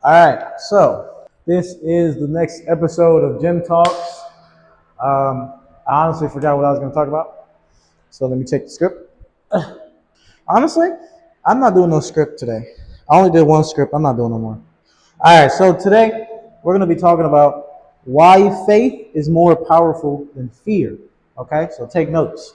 All right, so this is the next episode of Gym Talks. I honestly forgot what I was going to talk about, so let me check the script. Honestly, I'm not doing no script today. I only did one script. I'm not doing no more. All right, so today we're going to be talking about why faith is more powerful than fear. Okay, so take notes.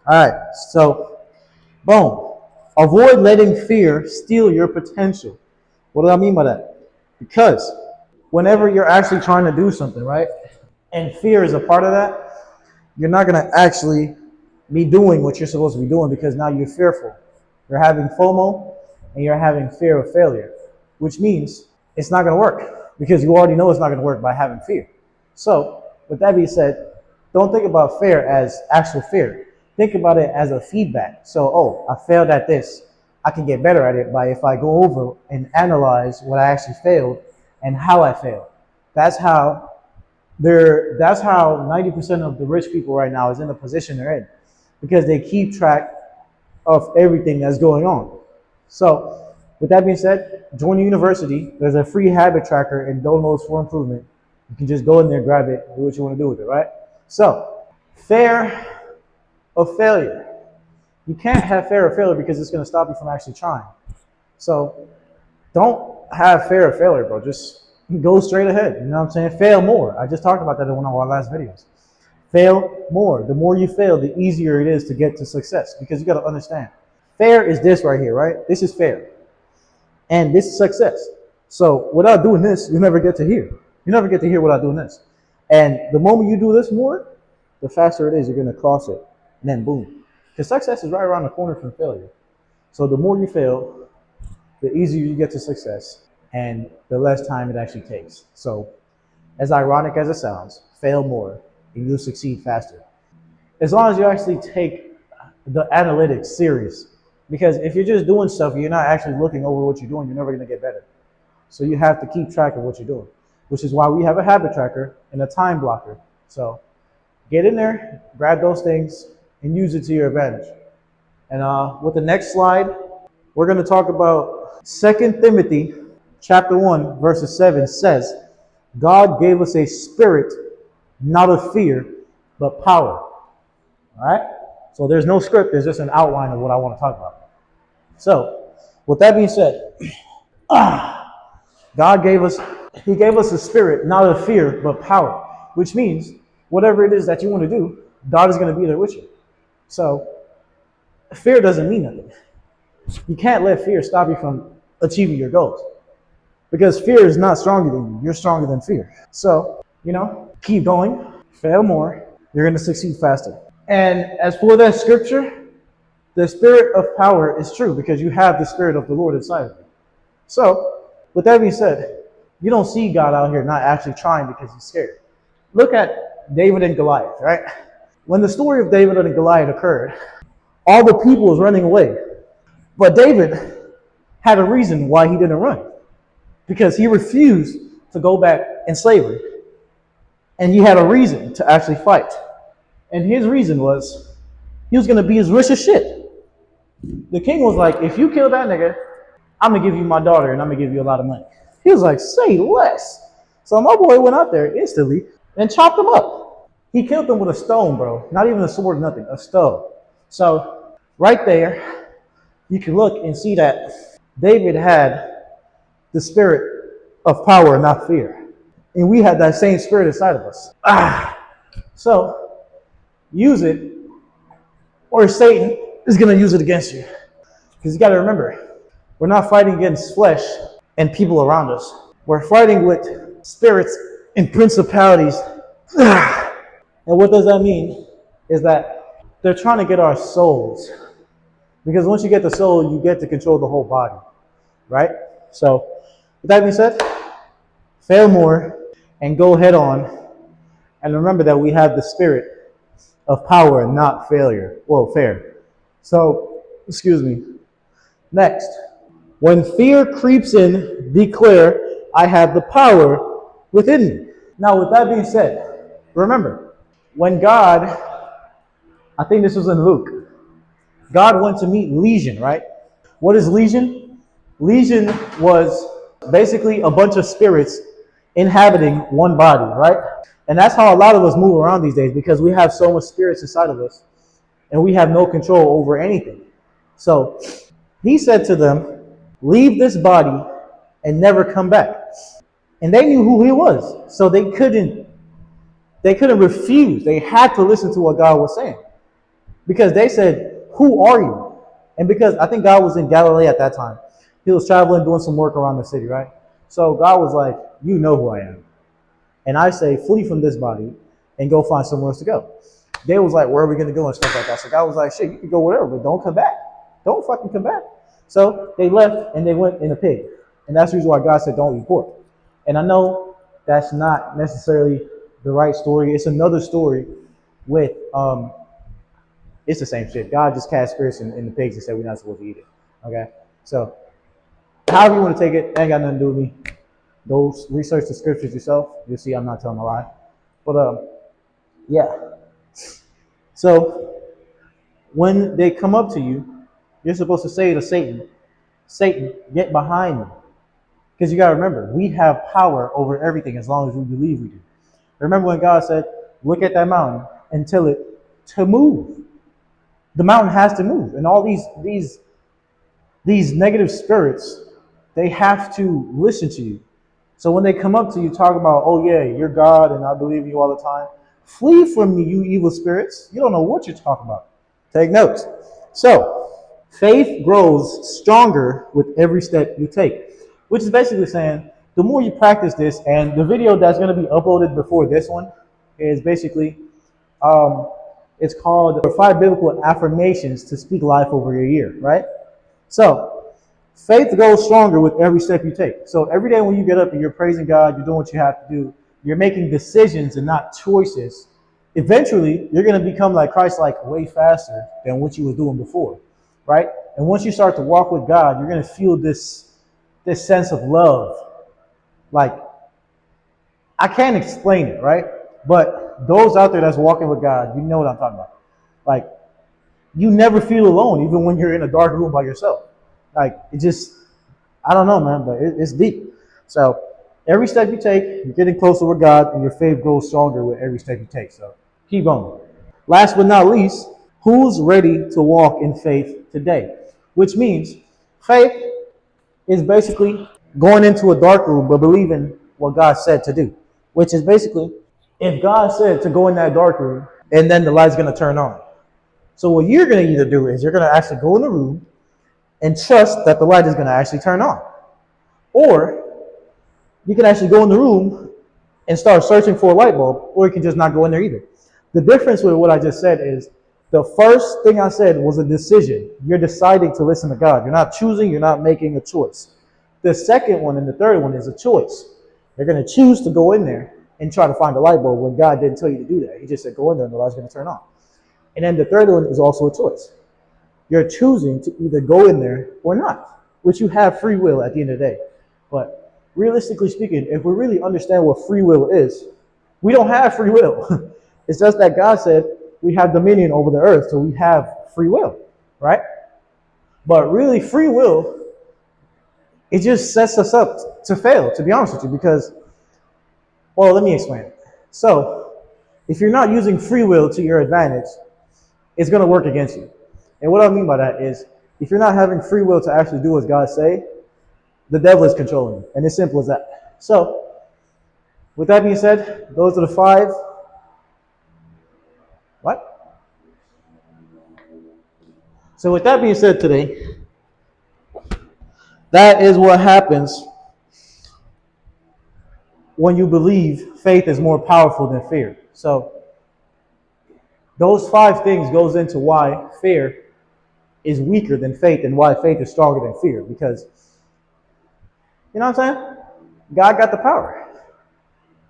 All right, so boom. Avoid letting fear steal your potential. What do I mean by that? Because whenever you're actually trying to do something, right, and fear is a part of that, you're not going to actually be doing what you're supposed to be doing because now you're fearful. You're having FOMO and you're having fear of failure, which means it's not going to work because you already know it's not going to work by having fear. So, with that being said, don't think about fear as actual fear. Think about it as a feedback. So, oh, I failed at this. I can get better at it by if I go over and analyze what I actually failed and how I failed. That's how 90% of the rich people right now is in the position they're in because they keep track of everything that's going on. So, with that being said, join the university. There's a free habit tracker and downloads for improvement. You can just go in there, grab it, do what you want to do with it, right? So, fear of failure. You can't have fear of failure because it's going to stop you from actually trying. So, don't have fear of failure, bro. Just go straight ahead. You know what I'm saying? Fail more. I just talked about that in one of our last videos. Fail more. The more you fail, the easier it is to get to success because you got to understand. Fair is this right here, right? This is fair. And this is success. So without doing this, you never get to here. You never get to here without doing this. And the moment you do this more, the faster it is you're going to cross it. And then boom. Because success is right around the corner from failure. So the more you fail, the easier you get to success and the less time it actually takes. So as ironic as it sounds, fail more and you'll succeed faster. As long as you actually take the analytics serious. Because if you're just doing stuff, you're not actually looking over what you're doing, you're never going to get better. So you have to keep track of what you're doing, which is why we have a habit tracker and a time blocker. So get in there, grab those things, and use it to your advantage. And with the next slide, we're going to talk about 2 Timothy chapter 1, verses 7 says, God gave us a spirit, not of fear, but power. All right? So there's no script. There's just an outline of what I want to talk about. So with that being said, God gave us a spirit, not of fear, but power, which means whatever it is that you want to do, God is going to be there with you. So fear doesn't mean nothing. You can't let fear stop you from achieving your goals because fear is not stronger than you. You're stronger than fear. So, keep going, fail more. You're going to succeed faster. And as for that scripture, the spirit of power is true because you have the spirit of the Lord inside of you. So, with that being said, you don't see God out here not actually trying because he's scared. Look at David and Goliath, right? When the story of David and Goliath occurred, all the people was running away. But David had a reason why he didn't run. Because he refused to go back in slavery. And he had a reason to actually fight. And his reason was, he was going to be as rich as shit. The king was like, if you kill that nigga, I'm going to give you my daughter and I'm going to give you a lot of money. He was like, say less. So my boy went out there instantly and chopped him up. He killed him with a stone, bro. Not even a sword, nothing, a stone. So right there, you can look and see that David had the spirit of power, not fear. And we had that same spirit inside of us. So use it or Satan is going to use it against you. Because you got to remember, we're not fighting against flesh and people around us. We're fighting with spirits and principalities. And what does that mean? Is that they're trying to get our souls. Because once you get the soul, you get to control the whole body. Right? So, with that being said, fail more and go head on. And remember that we have the spirit of power and not failure. Well, fair. So, excuse me. Next. When fear creeps in, declare, I have the power within me. Now, with that being said, remember, when God, I think this was in Luke, God went to meet Legion, right? What is Legion? Legion was basically a bunch of spirits inhabiting one body, right? And that's how a lot of us move around these days, because we have so much spirits inside of us and we have no control over anything. So he said to them, leave this body and never come back. And they knew who he was, so they couldn't refuse. They had to listen to what God was saying, because they said, who are you? And because I think God was in Galilee at that time, he was traveling, doing some work around the city, right? So God was like, you know who I am. And I say, flee from this body and go find somewhere else to go. They was like, where are we going to go and stuff like that. So God was like, shit, you can go wherever, but don't come back. Don't fucking come back. So they left and they went in a pig. And that's the reason why God said, don't eat pork. And I know that's not necessarily the right story. It's another story with, it's the same shit. God just cast spirits in the pigs and said we're not supposed to eat it. Okay? So, however you want to take it, ain't got nothing to do with me. Go research the scriptures yourself. You'll see I'm not telling a lie. But, yeah. So, when they come up to you, you're supposed to say to Satan, Satan, get behind me. Because you got to remember, we have power over everything as long as we believe we do. Remember when God said, look at that mountain and tell it to move. The mountain has to move. And all these negative spirits, they have to listen to you. So when they come up to you talking about, oh yeah, you're God and I believe in you all the time, flee from me, you evil spirits. You don't know what you're talking about. Take notes. So, faith grows stronger with every step you take, which is basically saying the more you practice this, and the video that's going to be uploaded before this one is basically, it's called 5 Biblical Affirmations to Speak Life Over Your Year, right? So, faith grows stronger with every step you take. So every day when you get up and you're praising God, you're doing what you have to do, you're making decisions and not choices. Eventually, you're going to become like Christ, like way faster than what you were doing before, right? And once you start to walk with God, you're going to feel this sense of love. Like, I can't explain it, right? But those out there that's walking with God, you know what I'm talking about. Like, you never feel alone, even when you're in a dark room by yourself. Like, it just, I don't know, man, but it's deep. So every step you take, you're getting closer with God, and your faith grows stronger with every step you take. So keep going. Last but not least, who's ready to walk in faith today? Which means faith is basically going into a dark room but believing what God said to do. Which is basically, if God said to go in that dark room, and then the light's going to turn on. So what you're going to either do is you're going to actually go in the room and trust that the light is going to actually turn on. Or you can actually go in the room and start searching for a light bulb, or you can just not go in there either. The difference with what I just said is the first thing I said was a decision. You're deciding to listen to God. You're not choosing, you're not making a choice. The second one and the third one is a choice. You're going to choose to go in there and try to find a light bulb when God didn't tell you to do that. He just said go in there and the light's going to turn on. And then the third one is also a choice. You're choosing to either go in there or not, which you have free will at the end of the day. But realistically speaking, if we really understand what free will is, we don't have free will. It's just that God said we have dominion over the earth, so we have free will, right? But really, free will, it just sets us up to fail, to be honest with you, because, well, let me explain it. So, if you're not using free will to your advantage, it's going to work against you. And what I mean by that is, if you're not having free will to actually do what God say, the devil is controlling you. And it's simple as that. So, with that being said, those are the 5. What? So with that being said today, that is what happens when you believe faith is more powerful than fear. So those 5 things goes into why fear is weaker than faith and why faith is stronger than fear. Because, you know what I'm saying? God got the power.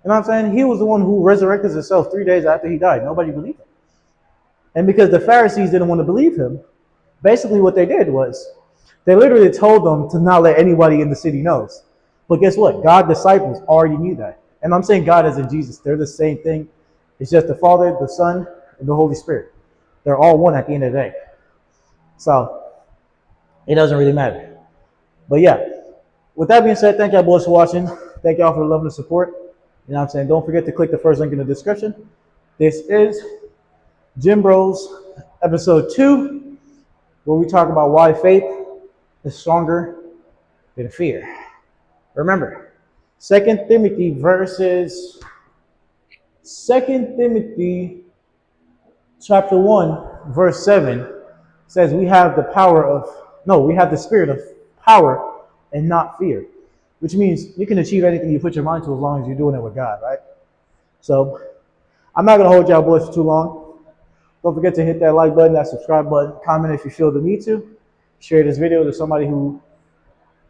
You know what I'm saying? He was the one who resurrected himself 3 days after he died. Nobody believed him. And because the Pharisees didn't want to believe him, basically what they did was they literally told them to not let anybody in the city know. But guess what? God's disciples already knew that. And I'm saying God as in Jesus. They're the same thing. It's just the Father, the Son, and the Holy Spirit. They're all one at the end of the day. So it doesn't really matter. But yeah, With that being said, thank y'all boys for watching. Thank y'all for the love and the support. You know what I'm saying? Don't forget to click the first link in the description. This is Jim Bros, episode 2, where we talk about why faith is stronger than fear. Remember, 2 Timothy chapter 1, verse 7 says we have the spirit of power and not fear, which means you can achieve anything you put your mind to as long as you're doing it with God, right? So I'm not going to hold y'all boys for too long. Don't forget to hit that like button, that subscribe button, comment if you feel the need to, share this video to somebody who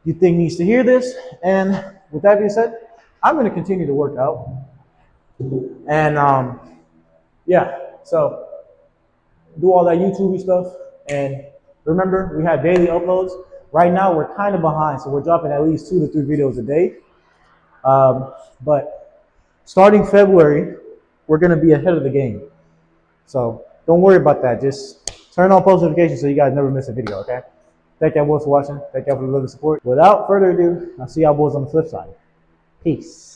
you think needs to hear this. And with that being said, I'm going to continue to work out. And yeah, so do all that YouTube stuff. And remember, we have daily uploads. Right now, we're kind of behind, so we're dropping at least 2 to 3 videos a day. But starting February, we're going to be ahead of the game. So don't worry about that. Just turn on post notifications so you guys never miss a video, okay? Thank y'all boys for watching. Thank y'all for the love and support. Without further ado, I'll see y'all boys on the flip side. Peace.